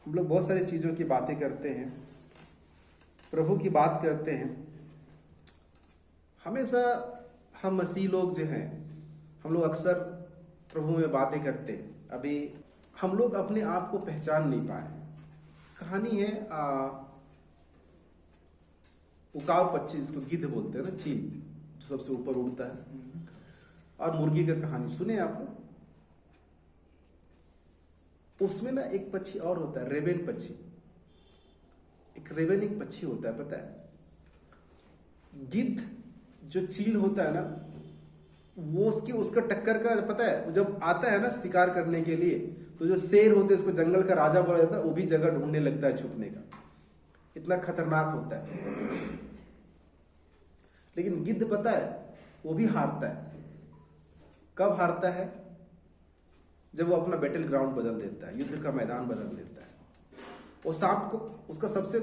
हम लोग बहुत सारी चीज़ों की बातें करते हैं, प्रभु की बात करते हैं। हमेशा हम मसीह लोग जो हैं, हम लोग अक्सर प्रभु में बातें करते हैं। अभी हम लोग अपने आप को पहचान नहीं पाए। कहानी है उकाव पक्षी, जिसको गिद्ध बोलते हैं ना, चील जो सबसे ऊपर उड़ता है, और मुर्गी का कहानी सुने आप। उसमें ना एक पक्षी और होता है, रेवेन पक्षी। एक रेवेन एक पक्षी होता है, पता है। गिद्ध जो चील होता है ना, वो उसका टक्कर का पता है। जब आता है ना शिकार करने के लिए, तो जो शेर होते हैं, उसको जंगल का राजा बोला जाता है, वो भी जगह ढूंढने लगता है छुपने का। इतना खतरनाक होता है। लेकिन गिद्ध पता है वो भी हारता है। कब हारता है? जब वो अपना बैटल ग्राउंड बदल देता है, युद्ध का मैदान बदल देता है। वो सांप को, उसका सबसे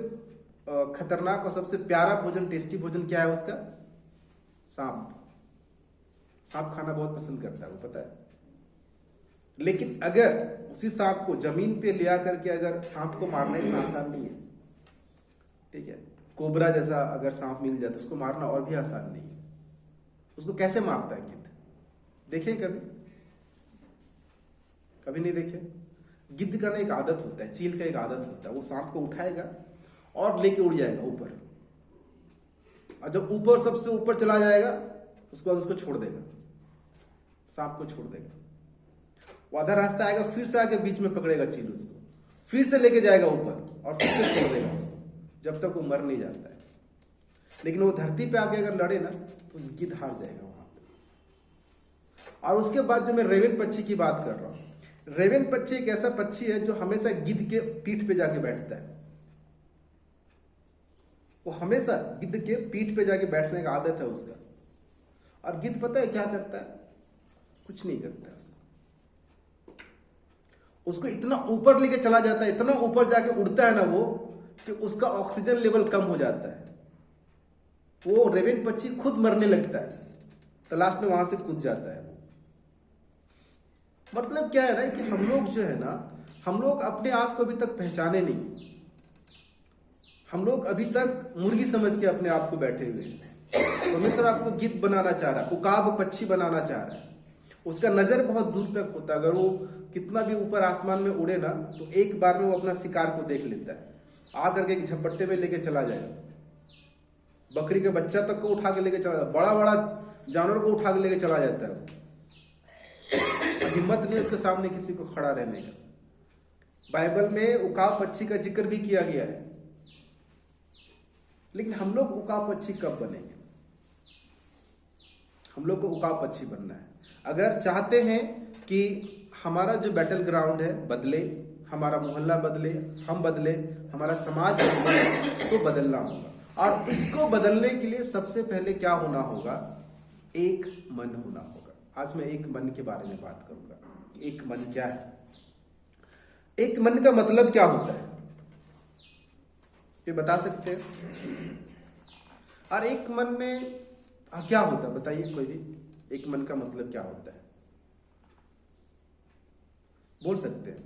खतरनाक और सबसे प्यारा भोजन, टेस्टी भोजन क्या है उसका? सांप। सांप खाना बहुत पसंद करता है वो, पता है। लेकिन अगर उसी सांप को जमीन पे ले आकर के अगर सांप को मारना इतना आसान नहीं है, ठीक है। कोबरा जैसा अगर सांप मिल जाए तो उसको मारना और भी आसान नहीं है। उसको कैसे मारता है गिद्ध? देखें कभी? कभी नहीं देखे? गिद्ध का ना एक आदत होता है, चील का एक आदत होता है। वो सांप को उठाएगा और लेके उड़ जाएगा ऊपर, और जब ऊपर सबसे ऊपर चला जाएगा, उसके बाद उसको छोड़ देगा, सांप को छोड़ देगा। वो आधा रास्ता आएगा, फिर से आके बीच में पकड़ेगा चील उसको, फिर से लेके जाएगा ऊपर और फिर से छोड़ देगा उसको, जब तक वो मर नहीं जाता है। लेकिन वो धरती पे आके अगर लड़े ना, तो गिद्ध हार जाएगा वहां पे। और उसके बाद जो मैं रेवेन पक्षी की बात कर रहा हूं, रेवेन पक्षी एक ऐसा पक्षी है जो हमेशा गिद्ध के पीठ पे जाके बैठता है। वो हमेशा गिद्ध के पीठ पे जाके बैठने का आदत है उसका। और गिद्ध पता है क्या करता है? कुछ नहीं करता है उसको इतना ऊपर लेके चला जाता है, इतना ऊपर जाके उड़ता है ना वो, कि उसका ऑक्सीजन लेवल कम हो जाता है। वो रेवेन पक्षी खुद मरने लगता है, तलाश में वहां से कूद जाता है। मतलब क्या है ना, कि हम लोग जो है ना, हम लोग अपने आप को अभी तक पहचाने नहीं। हम लोग अभी तक मुर्गी समझ के अपने आप को बैठे हुए हैं। परमेश्वर आपको गिद्ध बनाना चाह रहा है, उकाब पक्षी बनाना चाह रहा है। उसका नजर बहुत दूर तक होता है। अगर वो कितना भी ऊपर आसमान में उड़े ना, तो एक बार में वो अपना शिकार को देख लेता है। आकर के झपट्टे में लेके चला जाएगा। बकरी के बच्चा तक को उठा के लेके चला जाता है, बड़ा बड़ा जानवर को उठा के लेके चला जाता है। हिम्मत नहीं उसके सामने किसी को खड़ा रहने का। बाइबल में उकाब पक्षी का जिक्र भी किया गया है। लेकिन हम लोग उकाब पक्षी कब बनेंगे? हम लोग को उकाब पक्षी बनना है। अगर चाहते हैं कि हमारा जो बैटल ग्राउंड है बदले, हमारा मोहल्ला बदले, हम बदले, हमारा समाज बदले, तो बदलना होगा। और इसको बदलने के लिए सबसे पहले क्या होना होगा? एक मन होना होगा। आज मैं एक मन के बारे में बात करूंगा। एक मन क्या है? एक मन का मतलब क्या होता है, ये बता सकते हैं? और एक मन में क्या होता है, बताइए कोई भी। एक मन का मतलब क्या होता है, बोल सकते हैं?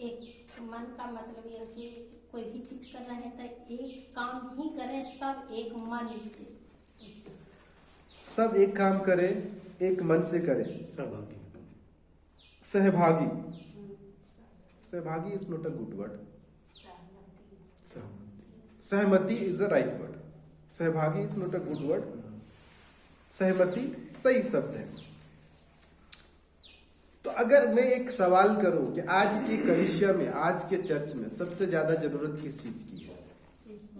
एक मन का मतलब यह कि कोई भी चीज कर रहे हैं तो एक काम ही करें, सब एक मन से। सब एक काम करें, एक मन से करें। सहभागी। सहभागी। सहभागी is not a good word. सहमति इज द राइट वर्ड। सहभागी is not a good word. सहमति सही शब्द है। तो अगर मैं एक सवाल करूं कि आज की कलीसिया में, आज के चर्च में सबसे ज्यादा जरूरत किस चीज की है?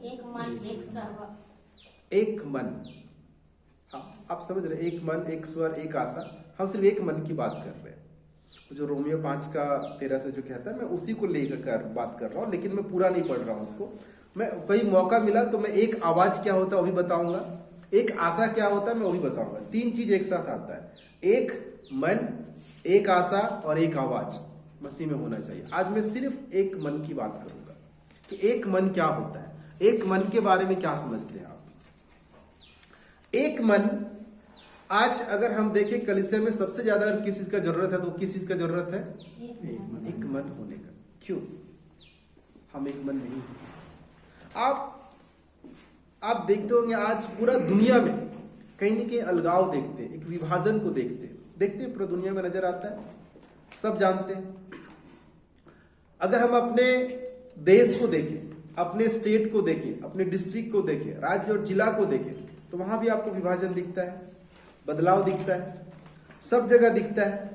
एक मन, एक सहभाग, एक मन। हाँ, आप समझ रहे, एक मन, एक स्वर, एक आशा। हम सिर्फ एक मन की बात कर रहे हैं। जो रोमियो 5:13 से जो कहता है, मैं उसी को लेकर बात कर रहा हूँ। लेकिन मैं पूरा नहीं पढ़ रहा हूँ उसको। मैं कहीं मौका मिला तो मैं एक आवाज क्या होता है वो भी बताऊंगा, एक आशा क्या होता है मैं वो भी बताऊंगा। तीन चीज एक साथ आता है। एक मन, एक आशा और एक आवाज मसीह में होना चाहिए। आज मैं सिर्फ एक मन की बात करूंगा कि एक मन क्या होता है, एक मन के बारे में क्या समझते हैं आप। एक मन, आज अगर हम देखें कलीसिया में सबसे ज्यादा अगर किस चीज का जरूरत है, तो किस चीज का जरूरत है? एक मन होने का। क्यों? हम एक मन नहीं हैं। आप देखते होंगे आज पूरा दुनिया में कहीं न कहीं अलगाव देखते, एक विभाजन को देखते पूरा दुनिया में नजर आता है, सब जानते हैं। अगर हम अपने देश को देखें, अपने स्टेट को देखें, अपने डिस्ट्रिक्ट को देखें, राज्य और जिला को देखें, तो वहां भी आपको विभाजन दिखता है, बदलाव दिखता है, सब जगह दिखता है।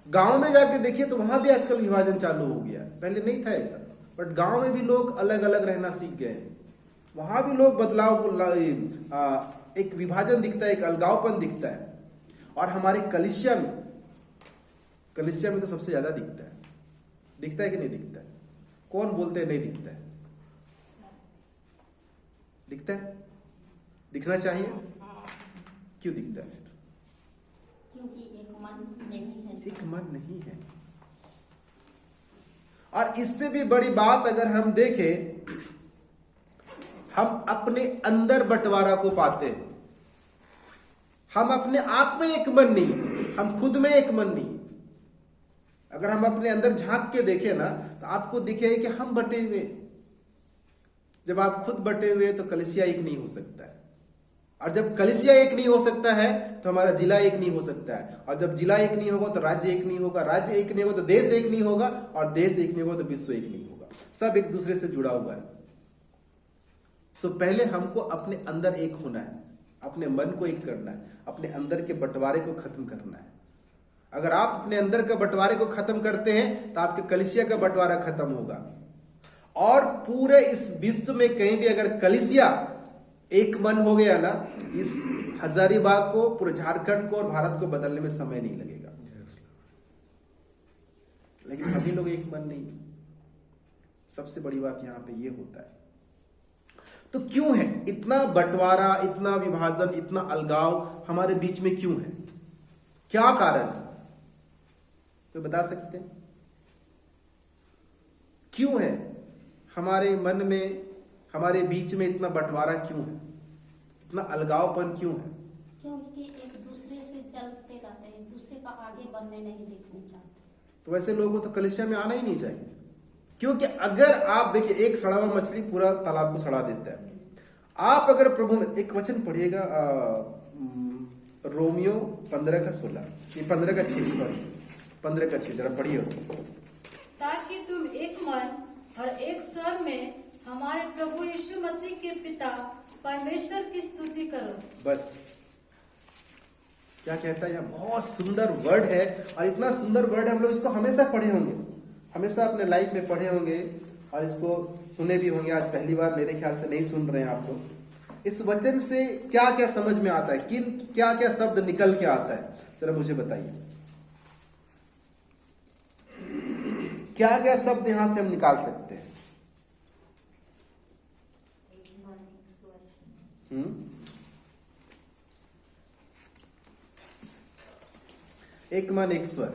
गांव में जाके देखिए तो वहां भी आजकल विभाजन चालू हो गया है, पहले नहीं था ऐसा, बट गांव में भी लोग अलग अलग रहना सीख गए हैं। वहां भी लोग बदलाव, एक विभाजन दिखता है, एक अलगावपन दिखता है। और हमारे कलिसिया में तो सबसे ज्यादा दिखता है कि नहीं दिखता है? कौन बोलते हैं नहीं दिखता है? दिखता है, दिखना चाहिए। क्यों दिखता है? क्योंकि एक मन नहीं है, एक मन नहीं है। और इससे भी बड़ी बात अगर हम देखें, हम अपने अंदर बंटवारा को पाते हैं। हम अपने आप में एक मन नहीं, हम खुद में एक मन नहीं। अगर हम अपने अंदर झांक के देखें ना, तो आपको दिखेगा कि हम बटे हुए। जब आप खुद बटे हुए तो कलीसिया एक नहीं हो सकता है, और जब कलीसिया एक नहीं हो सकता है तो हमारा जिला एक नहीं हो सकता है, और जब जिला एक नहीं होगा तो राज्य एक नहीं होगा, राज्य एक नहीं होगा तो देश एक नहीं होगा, और देश एक नहीं होगा तो विश्व एक नहीं होगा। सब एक दूसरे से जुड़ा हुआ है। सो पहले हमको अपने अंदर एक होना है, अपने मन को एक करना है, अपने अंदर के बंटवारे को खत्म करना है। अगर आप अपने अंदर के बंटवारे को खत्म करते हैं तो आपके कलीसिया का बंटवारा खत्म होगा। और पूरे इस विश्व में कहीं भी अगर कलीसिया एक मन हो गया ना, इस हजारीबाग को, पूरे झारखंड को और भारत को बदलने में समय नहीं लगेगा। लेकिन सभी लोग एक मन नहीं। सबसे बड़ी बात यहां पे ये होता है। तो क्यों है इतना बंटवारा, इतना विभाजन, इतना अलगाव हमारे बीच में क्यों है? क्या कारण है? तो बता सकते हैं क्यों है हमारे मन में, हमारे बीच में इतना बंटवारा क्यों है, इतना अलगावपन क्यों है? क्योंकि एक दूसरे से चलते रहते हैं, एक दूसरे का आगे बढ़ने नहीं देखने चाहते। तो वैसे लोगों को तो कलीसिया में आना ही नहीं चाहिए। क्योंकि अगर आप देखिए, एक सड़ा हुआ मछली पूरा तालाब को सड़ा देता है। आप अगर प्रभु में एक वचन पढ़िएगा, रोमियो 15:16, ये 15:6 जरा पढ़िए उसको। ताकि तुम एक मन और एक स्वर में हमारे प्रभु यीशु मसीह के पिता परमेश्वर की स्तुति करो। बस क्या कहता है? यह बहुत सुंदर वर्ड है, और इतना सुंदर वर्ड है, हम लोग इसको हमेशा पढ़े होंगे, हमेशा अपने लाइफ में पढ़े होंगे, और इसको सुने भी होंगे। आज पहली बार मेरे ख्याल से नहीं सुन रहे हैं आप लोग। इस वचन से क्या क्या समझ में आता है, क्या क्या शब्द निकल के आता है, जरा मुझे बताइए। क्या क्या शब्द यहां से हम निकाल सकते हैं? एक मन एक स्वर।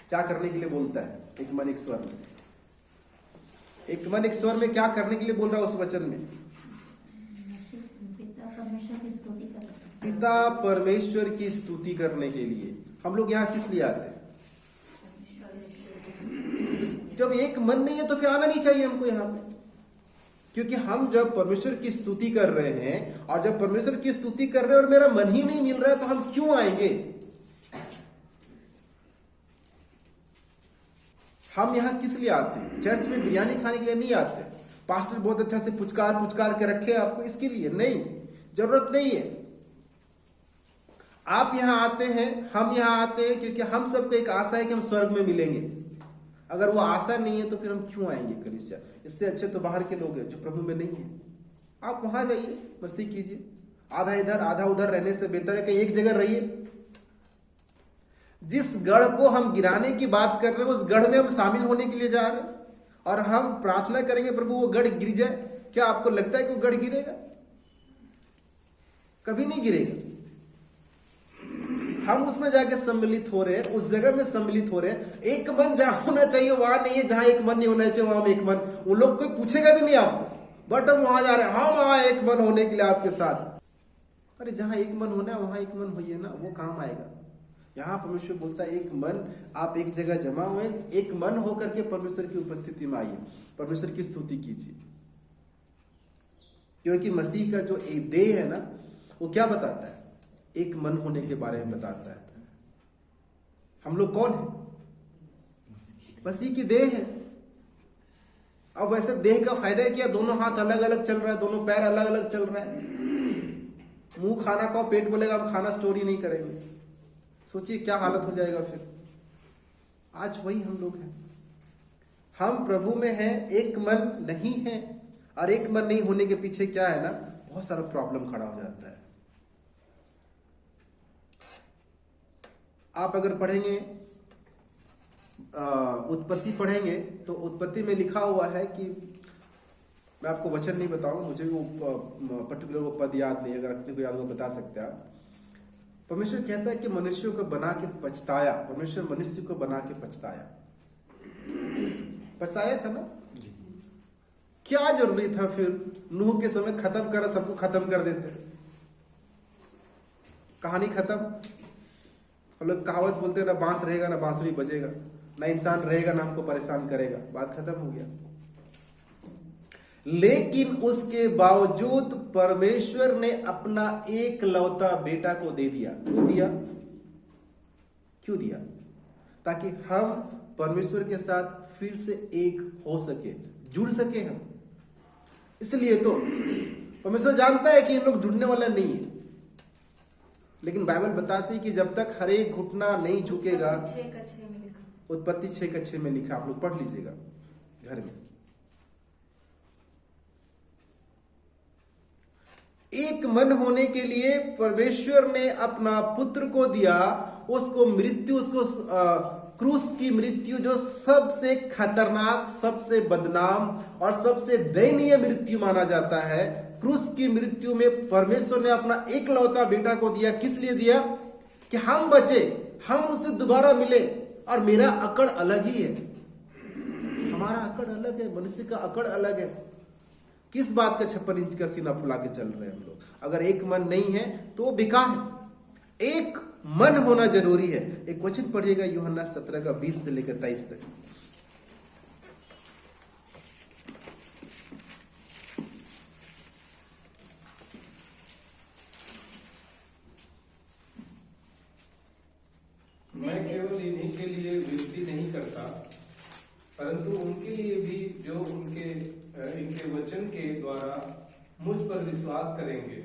क्या करने के लिए बोलता है? एक मन एक स्वर में, एक मन एक स्वर में क्या करने के लिए बोल रहा है उस वचन में? पिता परमेश्वर की स्तुति करने के लिए। हम लोग यहाँ किस लिए आते हैं? जब एक मन नहीं है तो फिर आना नहीं चाहिए हमको यहाँ पे। क्योंकि हम जब परमेश्वर की स्तुति कर रहे हैं, और जब परमेश्वर की स्तुति कर रहे हैं और मेरा मन ही नहीं मिल रहा है, तो हम क्यों आएंगे? हम यहाँ किस लिए आते हैं? चर्च में बिरयानी खाने के लिए नहीं आते। पास्टर बहुत अच्छा से पुचकार के रखे आपको इसके लिए नहीं, जरूरत नहीं है। आप यहाँ आते हैं, हम यहाँ आते हैं क्योंकि हम सबको एक आशा है कि हम स्वर्ग में मिलेंगे। अगर वो आशा नहीं है तो फिर हम क्यों आएंगे कलीसिया? इससे अच्छे तो बाहर के लोग हैं जो प्रभु में नहीं है। आप वहां जाइए, मस्ती कीजिए, आधा इधर आधा उधर रहने से बेहतर है कि एक जगह रहिए। जिस गढ़ को हम गिराने की बात कर रहे हैं, उस गढ़ में हम शामिल होने के लिए जा रहे हैं, और हम प्रार्थना करेंगे प्रभु वो गढ़ गिर जाए। क्या आपको लगता है कि वो गढ़ गिरेगा? कभी नहीं गिरेगा। हम उसमें जाके सम्मिलित हो रहे हैं, उस जगह में सम्मिलित हो रहे हैं। एक मन जहां होना चाहिए वहां नहीं है, जहां एक मन नहीं होना चाहिए वहां एक मन। वो लोग कोई पूछेगा भी नहीं आपको, बट हम वहां जा रहे हैं, हम वहां एक मन होने के लिए आपके साथ। अरे जहां एक मन होना है वहां एक मन होइए ना, वो काम आएगा। यहाँ परमेश्वर बोलता है एक मन, आप एक जगह जमा हुए, एक मन होकर के परमेश्वर की उपस्थिति में आइए, परमेश्वर की स्तुति कीजिए। क्योंकि मसीह का जो एक देह है ना, वो क्या बताता है? एक मन होने के बारे में बताता है। हम लोग कौन है? मसीह की देह है। अब वैसे देह का फायदा है क्या? दोनों हाथ अलग अलग चल रहा है, दोनों पैर अलग अलग चल रहा है। मुंह खाना खाओ, पेट बोलेगा हम खाना स्टोर ही नहीं करेंगे। सोचिए क्या हालत हो जाएगा फिर। आज वही हम लोग हैं, हम प्रभु में हैं, एक मन नहीं है। और एक मन नहीं होने के पीछे क्या है ना, बहुत सारा प्रॉब्लम खड़ा हो जाता है। आप अगर पढ़ेंगे उत्पत्ति पढ़ेंगे तो उत्पत्ति में लिखा हुआ है कि, मैं आपको वचन नहीं बताऊंगा, मुझे वो पर्टिकुलर वो पद याद नहीं, अगर अपने को याद हो बता सकते हैं आप। परमेश्वर कहता है कि मनुष्य को बना के पछताया, परमेश्वर मनुष्य को बना के पछताया था ना। क्या जरूरी था फिर नूह के समय खत्म कर, सबको खत्म कर देते, कहानी खत्म। हम लोग कहावत बोलते हैं ना, बांस रहेगा ना बांसुरी बजेगा, ना इंसान रहेगा ना हमको परेशान करेगा, बात खत्म हो गया। लेकिन उसके बावजूद परमेश्वर ने अपना एकलौता बेटा को दे दिया। क्यों दिया? ताकि हम परमेश्वर के साथ फिर से एक हो सके, जुड़ सके हम। इसलिए तो परमेश्वर जानता है कि इन लोग जुड़ने वाला नहीं है, लेकिन बाइबल बताती है कि जब तक हर एक घुटना नहीं झुकेगा। उत्पत्ति 6:6 में लिखा, आप लोग पढ़ लीजिएगा घर में। एक मन होने के लिए परमेश्वर ने अपना पुत्र को दिया, उसको मृत्यु, उसको क्रूस की मृत्यु, जो सबसे खतरनाक, सबसे बदनाम और सबसे दयनीय मृत्यु माना जाता है, क्रूस की मृत्यु में परमेश्वर ने अपना एकलौता बेटा को दिया। किस लिए दिया? कि हम बचे, हम उससे दोबारा मिले। और मेरा अकड़ अलग ही है, हमारा अकड़ अलग है, मनुष्य का अकड़ अलग है। किस बात का 56 इंच का सीना फुला के चल रहे हैं हम लोग? अगर एक मन नहीं है तो बेकार है। एक मन होना जरूरी है। एक वचन पढ़िएगा यूहन्ना 17:20 से लेकर 23 तक। मैं केवल इन्हीं के लिए विनती नहीं करता, परंतु उनके लिए भी जो इनके वचन के द्वारा मुझ पर विश्वास करेंगे,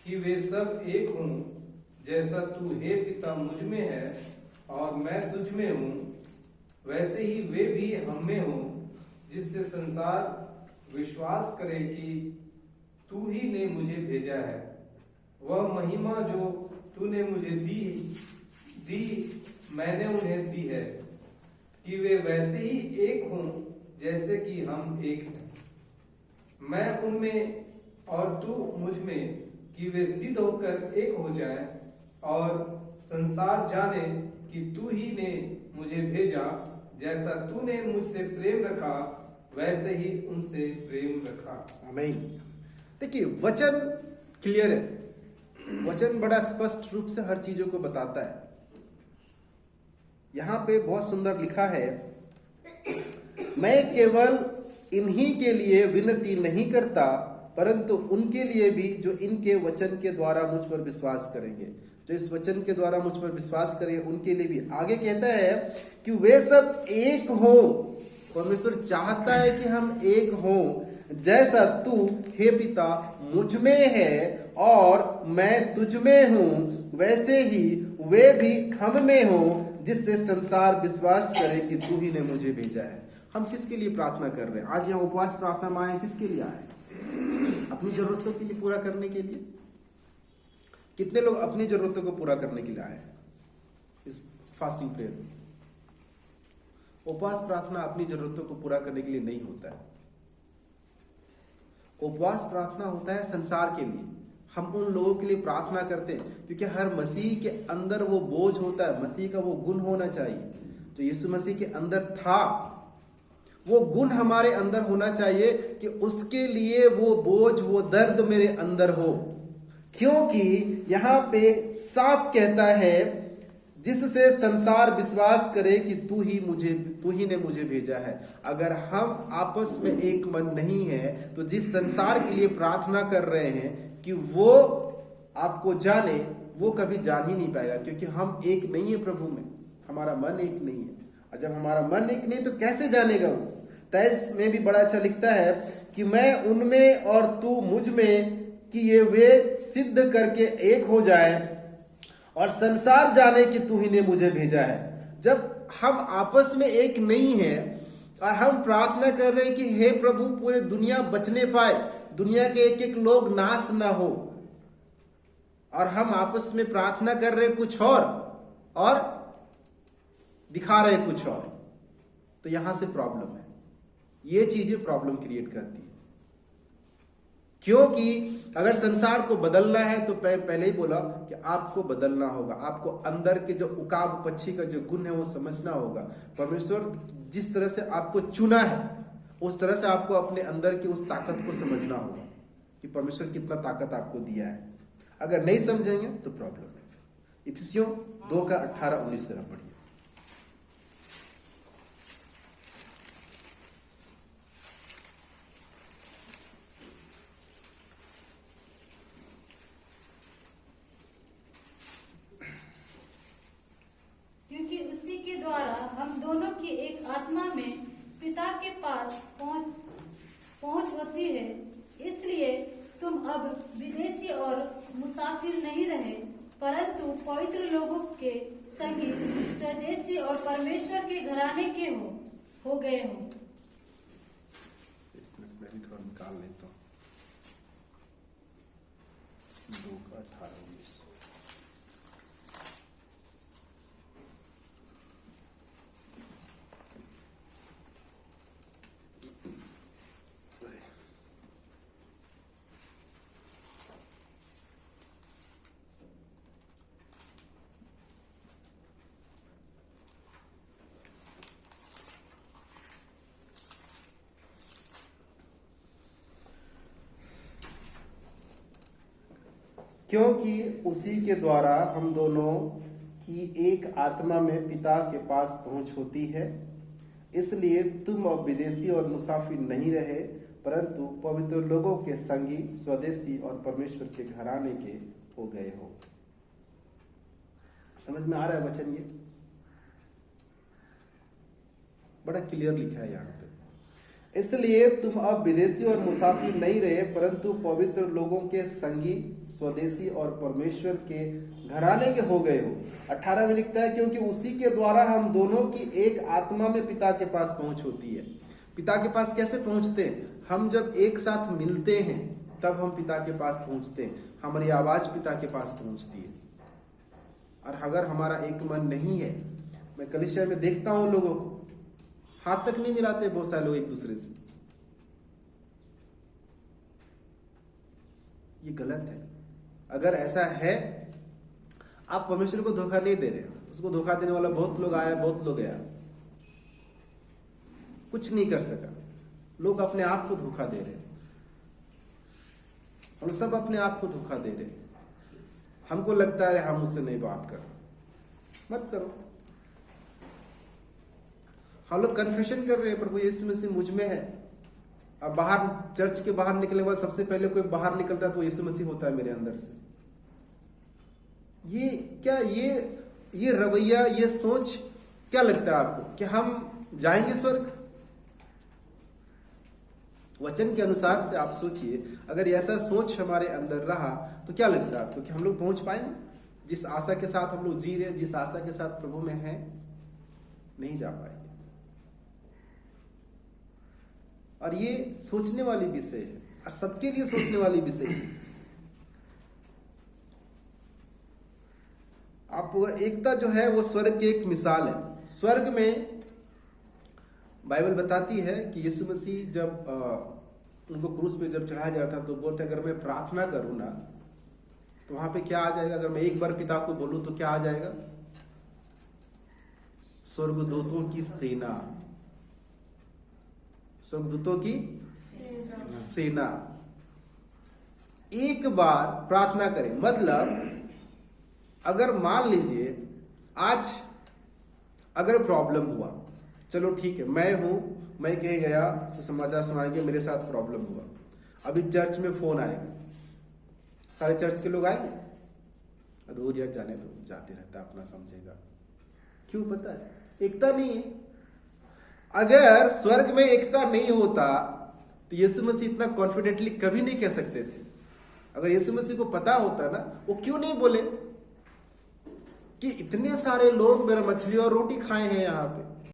कि वे सब एक हों, जैसा तू हे पिता मुझ में है और मैं तुझ में हूँ, वैसे ही वे भी हम में हों, जिससे संसार विश्वास करे कि तू ही ने मुझे भेजा है। वह महिमा जो तूने मुझे दी मैंने उन्हें दी है, कि वे वैसे ही एक हों जैसे कि हम एक हैं, मैं उनमें और तू मुझ में, कि वे सिद्ध होकर एक हो जाएं, और संसार जाने कि तू ही ने मुझे भेजा, जैसा तूने मुझसे प्रेम रखा वैसे ही उनसे प्रेम रखा। आमीन। देखिए वचन क्लियर है, वचन बड़ा स्पष्ट रूप से हर चीजों को बताता है। यहां पे बहुत सुंदर लिखा है, मैं केवल इन्हीं के लिए विनती नहीं करता, परंतु उनके लिए भी जो इनके वचन के द्वारा मुझ पर विश्वास करेंगे। जो इस वचन के द्वारा मुझ पर विश्वास करेंगे उनके लिए भी। आगे कहता है कि वे सब एक हो। परमेश्वर चाहता है कि हम एक हो, जैसा तू हे पिता मुझ में है और मैं तुझ में हूं, वैसे ही वे भी हम में हो, जिससे संसार विश्वास करे कि तू ही ने मुझे भेजा है। हम किसके लिए प्रार्थना कर रहे हैं? आज यहाँ उपवास प्रार्थना में आए, किसके लिए आए? अपनी जरूरतों के लिए पूरा करने के लिए। कितने लोग अपनी जरूरतों को पूरा करने के लिए आए इस फास्टिंग प्रेयर में? उपवास प्रार्थना अपनी जरूरतों को पूरा करने के लिए नहीं होता है। उपवास प्रार्थना होता है संसार के लिए। हम उन लोगों के लिए प्रार्थना करते हैं क्योंकि हर मसीह के अंदर वो बोझ होता है, मसीह का वो गुण होना चाहिए जो यीशु मसीह के अंदर था। वो गुण हमारे अंदर होना चाहिए कि उसके लिए वो बोझ, वो दर्द मेरे अंदर हो। क्योंकि यहां पे साफ कहता है, जिससे संसार विश्वास करे कि तू ही ने मुझे भेजा है। अगर हम आपस में एक मन नहीं है तो जिस संसार के लिए प्रार्थना कर रहे हैं कि वो आपको जाने, वो कभी जान ही नहीं पाएगा, क्योंकि हम एक नहीं है प्रभु में, हमारा मन एक नहीं है। और जब हमारा मन एक नहीं तो कैसे जानेगा वो? 23 में भी बड़ा अच्छा लिखता है कि मैं उनमें और तू मुझ में, कि ये वे सिद्ध करके एक हो जाए और संसार जाने कि तू ही ने मुझे भेजा है। जब हम आपस में एक नहीं है और हम प्रार्थना कर रहे हैं कि हे प्रभु पूरे दुनिया बचने पाए, दुनिया के एक एक लोग नाश ना हो, और हम आपस में प्रार्थना कर रहे कुछ और दिखा रहे कुछ और, तो यहां से प्रॉब्लम है। ये चीजें प्रॉब्लम क्रिएट करती है, क्योंकि अगर संसार को बदलना है तो पहले ही बोला कि आपको बदलना होगा, आपको अंदर के जो उकाब पक्षी का जो गुण है वो समझना होगा। परमेश्वर जिस तरह से आपको चुना है उस तरह से आपको अपने अंदर की उस ताकत को समझना होगा कि परमेश्वर कितना ताकत आपको दिया है। अगर नहीं समझेंगे तो प्रॉब्लम है। इफिसियों 2:18-19 जरा पढ़िए। क्योंकि उसी के द्वारा हम दोनों की एक आत्मा में पिता के पास पहुंच होती है। इसलिए तुम अब विदेशी और मुसाफिर नहीं रहे, परंतु पवित्र लोगों के संगी, स्वदेशी और परमेश्वर के घराने के हो गए हो। एक मिनट मैं भी थोड़ा निकाल लेता हूं। 2:18-19 क्योंकि उसी के द्वारा हम दोनों की एक आत्मा में पिता के पास पहुंच होती है। इसलिए तुम अब विदेशी और मुसाफिर नहीं रहे, परंतु पवित्र लोगों के संगी, स्वदेशी और परमेश्वर के घराने के हो गए हो। समझ में आ रहा है वचन? ये बड़ा क्लियर लिखा है यहाँ पे। इसलिए तुम अब विदेशी और मुसाफिर नहीं रहे, परंतु पवित्र लोगों के संगी, स्वदेशी और परमेश्वर के घराने के हो गए हो। 18 में लिखता है क्योंकि उसी के द्वारा हम दोनों की एक आत्मा में पिता के पास पहुंच होती है। पिता के पास कैसे पहुंचते हैं? हम जब एक साथ मिलते हैं तब हम पिता के पास पहुंचते हैं, हमारी आवाज पिता के पास पहुंचती है। और अगर हमारा एक मन नहीं है, मैं कलीसिया में देखता हूं लोगों को हाथ तक नहीं मिलाते बहुत सारे लोग एक दूसरे से, ये गलत है। अगर ऐसा है, आप परमेश्वर को धोखा नहीं दे रहे, उसको धोखा देने वाला बहुत लोग आया, बहुत लोग गया, कुछ नहीं कर सका। लोग अपने आप को धोखा दे रहे, हम सब अपने आप को धोखा दे रहे। हमको लगता है हम उससे नहीं बात करो, मत करो। हम लोग कन्फेशन कर रहे हैं प्रभु यीशु मसीह मुझ में है। अब बाहर चर्च के बाहर निकलने के बाद सबसे पहले कोई बाहर निकलता है तो यीशु मसीह होता है मेरे अंदर से। ये क्या, ये रवैया, ये सोच क्या लगता है आपको कि हम जाएंगे स्वर्ग? वचन के अनुसार से आप सोचिए, अगर ऐसा सोच हमारे अंदर रहा तो क्या लगता है आपको कि हम लोग पहुंच पाएंगे? जिस आशा के साथ हम लोग जी रहे, जिस आशा के साथ प्रभु में हैं, नहीं जा पाएंगे। और ये सोचने वाली विषय है, और सबके लिए सोचने वाली विषय है। आप एकता जो है वो स्वर्ग की एक मिसाल है। स्वर्ग में बाइबल बताती है कि यीशु मसीह जब उनको क्रूस पे जब चढ़ाया जाता तो बोलते अगर मैं प्रार्थना करूं ना तो वहां पे क्या आ जाएगा? अगर मैं एक बार पिता को बोलूं तो क्या आ जाएगा? स्वर्गदूतों की सेना, स्वर्गदूतों की सेना एक बार प्रार्थना करें। मतलब अगर मान लीजिए आज अगर प्रॉब्लम हुआ, चलो ठीक है, मैं हूं, मैं कहीं गया समाचार सुनाने के मेरे साथ प्रॉब्लम हुआ, अभी चर्च में फोन आएगा, सारे चर्च के लोग आएंगे? अधूर यार जाने दो, जाते रहता अपना समझेगा। क्यों? पता है एकता नहीं है। अगर स्वर्ग में एकता नहीं होता तो यीशु मसीह इतना कॉन्फिडेंटली कभी नहीं कह सकते थे। अगर यीशु मसीह को पता होता ना, वो क्यों नहीं बोले कि इतने सारे लोग मेरा मछली और रोटी खाए हैं यहाँ पे।